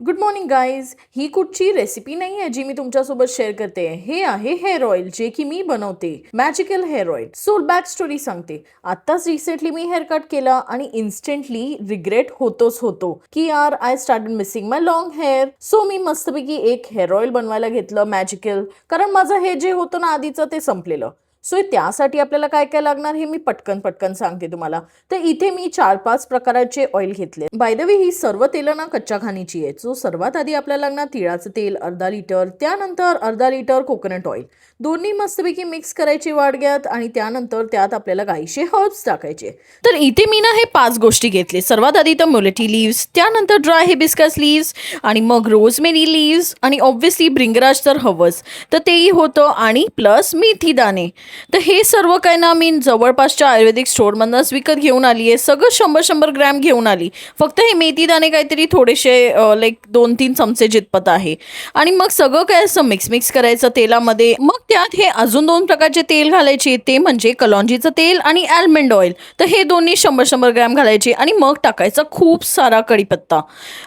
Good morning guys. ही कुठची recipe नाही आहे जी मी तुमच्यासोबत शेअर करते. हे आहे हेअर ऑइल जे की मी बनवते, magical hair oil. So back story सांगते. आताच रिसेंटली मी हेअर कट केला आणि इन्स्टंटली रिग्रेट होतो की यार I started missing my long hair. So मी मस्तपैकी एक हेअर ऑइल बनवायला घेतलं मॅजिकल, कारण माझं हे जे होतं ना आधीचं ते संपलेलं. सो त्यासाठी आपल्याला काय काय लागणार हे मी पटकन सांगते तुम्हाला. तर इथे मी 4-5 प्रकाराचे ऑइल घेतले. बाय द वे ही सर्व तेलं ना कच्च्या खाणीची आहेत. सो सर्वात आधी आपल्याला लागणार तिळाचं तेल अर्धा लिटर, त्यानंतर अर्धा लिटर कोकोनट ऑइल. दोन्ही मस्तपैकी मिक्स करायची वाडग्यात आणि त्यानंतर त्यात आपल्याला काहीशे हर्ब्स टाकायचे. तर इथे मी ना हे 5 गोष्टी घेतले. सर्वात आधी तर मुलेटी लिव्स, त्यानंतर ड्राय हिबिस्कस लिव्स आणि मग रोजमेरी लिव्स आणि ऑब्व्हियसली भृंगराज तर हवंच, तर तेही होतं आणि प्लस मेथी दाणे. तर हे सर्व काय ना मी जवळपासच्या आयुर्वेदिक स्टोअरमधूनच विकत घेऊन आली आहे. सगळं 100-100 ग्रॅम घेऊन आली. फक्त हे मेथी दाणे काहीतरी थोडेसे लाईक 2-3 चमचे जितपत आहे. आणि मग सगळं काय असं मिक्स करायचं तेलामध्ये. मग त्यात हे अजून 2 प्रकारचे तेल घालायचे, ते म्हणजे कलौंजीचं तेल आणि आल्मंड ऑइल. तर हे दोन्ही 100-100 ग्रॅम घालायचे आणि मग टाकायचा खूप सारा कढीपत्ता.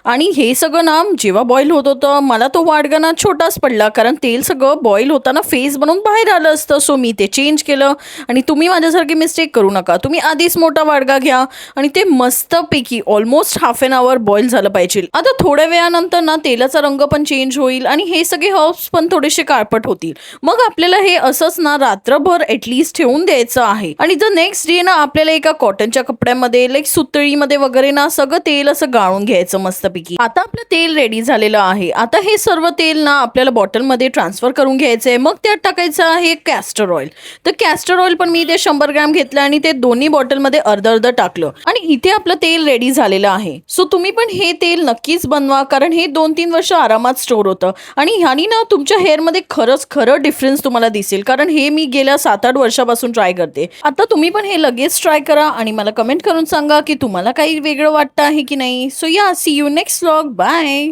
आणि हे सगळं ना जेव्हा बॉईल होत होतं मला तो वाडगा ना छोटाच पडला, कारण तेल सगळं बॉईल होताना फेस बनवून बाहेर आलं असतं. सो मी ते चेंज केलं. आणि तुम्ही माझ्यासारखी मिस्टेक करू नका. तुम्ही आधीच मोठा वाडगा घ्या आणि ते मस्तपैकी almost half an hour boil झालं पाहिजे. आता थोड्या वेळानंतर ना तेलाचा रंग पण चेंज होईल आणि हे सगळे हर्ब्स पण थोडेसे काळपट होतील. मग आपल्याला हे असंच ना रात्रभर ॲटलिस्ट ठेवून द्यायचं आहे. आणि द नेक्स्ट डे ना आपल्याला एका कॉटनच्या कपड्यामध्ये लाईक सुतळीमध्ये वगैरे ना सगळं तेल असं गाळून घ्यायचं मस्तपैकी. आता आपलं तेल रेडी झालेलं आहे. आता हे सर्व तेल ना आपल्याला बॉटलमध्ये ट्रान्सफर करून घ्यायचं आहे. मग त्यात टाकायचं आहे कॅस्टर ऑइल. तर कॅस्टर ऑइल पण मी ते 100 ग्रॅम घेतलं आणि ते दोन्ही बॉटलमध्ये अर्ध टाकलं आणि इथे आपलं तेल रेडी झालेलं आहे. सो तुम्ही पण हे तेल नक्कीच बनवा, कारण हे 2-3 वर्ष आरामात स्टोअर होतं आणि ह्यानी ना तुमच्या हेअरमध्ये खरं डिफरन्स तुम्हाला दिसेल, कारण हे मी गेल्या 7-8 वर्षापासून ट्राय करते. आता तुम्ही पण हे लगेच ट्राय करा आणि मला कमेंट करून सांगा की तुम्हाला काही वेगळं वाटतं आहे की नाही. So yeah, see you next vlog. Bye.